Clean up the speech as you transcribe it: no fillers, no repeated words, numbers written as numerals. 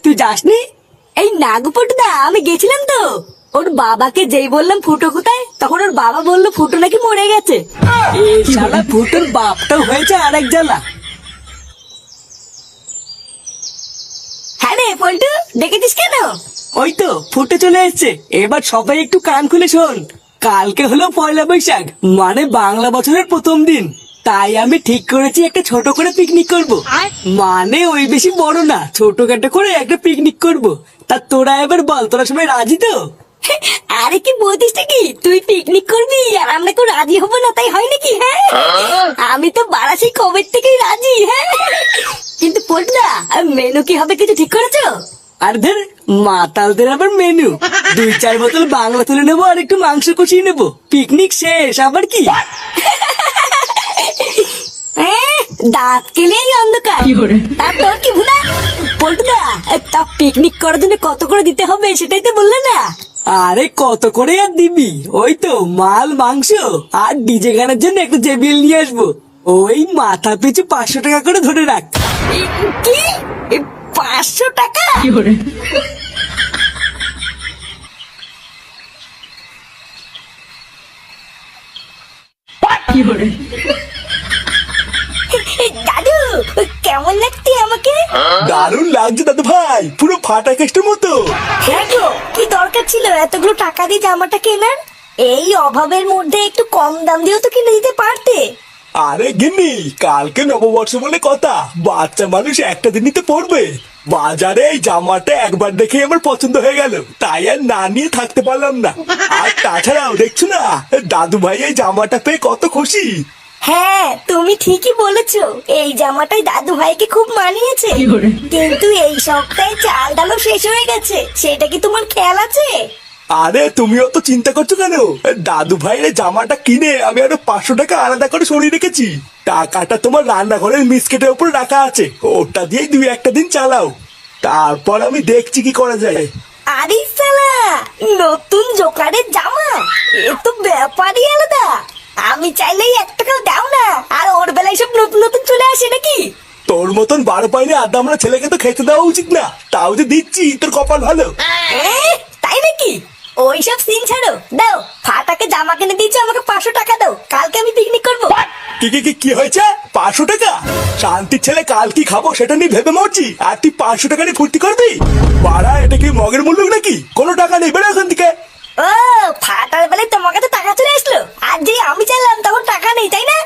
তুই যাসনি? এই নাগপটদা আমি গেছিলাম তো। ওর বাবাকে যেই বললাম ফুটো কোথায়, তখন ওর বাবা বললো ফুটো নাকি মরে গেছে। এই শালা ফুটোর বাপটাও হয়েছে আরেক জ্বালা। হ্যাঁ রে পল্টু, দেখেছিস কেন? ওই তো ফুটে চলে এসছে। এবার সবাই একটু কান খুলে শোন। কালকে হলো পয়লা বৈশাখ, মানে বাংলা বছরের প্রথম দিন। তাই আমি ঠিক করেছি একটা ছোট করে পিকনিক করব। মানে ওই বেশি বড় না, ছোটখাটো করে একটা পিকনিক করব। তা তোরা এবার বল, তোরা সবাই রাজি তো? আরে কি বলতিস নাকি, তুই পিকনিক করবি আর আমরা কেউ রাজি হবো না, তাই হয় নাকি? হ্যাঁ, আমি তো বারাসি কবে থেকেই রাজি। হ্যাঁ, কিন্তু পল্টুদা মেনু কি হবে কিছু ঠিক করেছো? আর ধর মাতালদের আবার মেনু, 2-4 বোতল বাংলা তুলে নেবো আর একটু মাংস কষিয়ে নেবো, পিকনিক শেষ। আবার কি দাঁত কেলেই অন্ধকার। তার তোর কি ভুলা? পল্টুদা তা পিকনিক করার জন্য কত করে দিতে হবে সেটাই তো বললে না। আরে কত করে আর দিবি, ওই তো মাল মাংস আর ডিজে গানের জন্য একটু জেবিএল নিয়ে আসবো। ওই মাথা পিছু 500 টাকা করে ধরে রাখ। কি 500 টাকা? দাদু কেমন লাগছে আমাকে? দারুণ লাগছে দাদু ভাই, পুরো ফাটা কেস্টের মতো। হ্যাঁ গো, কি দরকার ছিল এতগুলো টাকা দিয়ে জামাটা কেনার? এই অভাবের মধ্যে একটু কম দাম দিয়েও তো কিনে দিতে পারতে। আরে গিন্নি, কালকে নববর্ষ বলে কথা, বাচ্চা মানুষ একটা দিনই তো পড়বে। বাজারে এই জামাটা একবার দেখে আমার পছন্দ হয়ে গেল, তাই আর না নিয়ে থাকতে পারলাম না। আর তাছাড়াও দেখছো না, দাদু ভাই এই জামাটা পেয়ে কত খুশি। হ্যাঁ তুমি ঠিকই বলেছো, এই জামাটাই দাদু ভাইকে খুব মানিয়েছে। কিন্তু এই সপ্তাহে চাল ডালও শেষ হয়ে গেছে, সেটা কি তোমার খেয়াল আছে? আরে তুমিও তো চিন্তা করছো কেন, দাদু ভাইয়ের জামাটা কিনে আমি আরো 500 টাকা আলাদা করে সরিয়ে রেখেছি। টাকাটা তোমার রান্নাঘরের মিসকেটের উপর রাখা আছে, ওটা দিয়ে 2-1 দিন চালাও, তারপর আমি দেখছি কি করা যায়। আরে শালা, নতুন জোকারের জামা, এ তো ব্যাপারই আলাদা। আমি চাইলেই 1 টাকাও দাও না, আর ওর বেলায় সব নতুন নতুন চলে আসে নাকি? তোর মতন 12 পাইলে আদামরা ছেলেকে তো খেতে দেওয়া উচিত না, তাও যে দিচ্ছি তোর কপাল ভালো। তাই নাকি? ওইসব সিন ছাড়ো, দাও ফাটাকে জামা কিনে দিয়েছো, আমাকে 500 টাকা দাও, কালকে আমি পিকনিক করবো। কি হয়েছে? 500 টাকা? শান্তির ছেলে কাল কি খাবো সেটা নিয়ে ভেবে মরছি, আর তুই 500 টাকা নিয়ে ফুর্তি করবি? বাড়া, এটা কি মগের মূল্য নাকি? কোনো টাকা নেই, বেরো এখান থেকে। ও ফাটার বেলায় তোমার কাছে টাকা চলে আসলো, আর যে আমি চাইলাম তখন টাকা নেই, তাই না?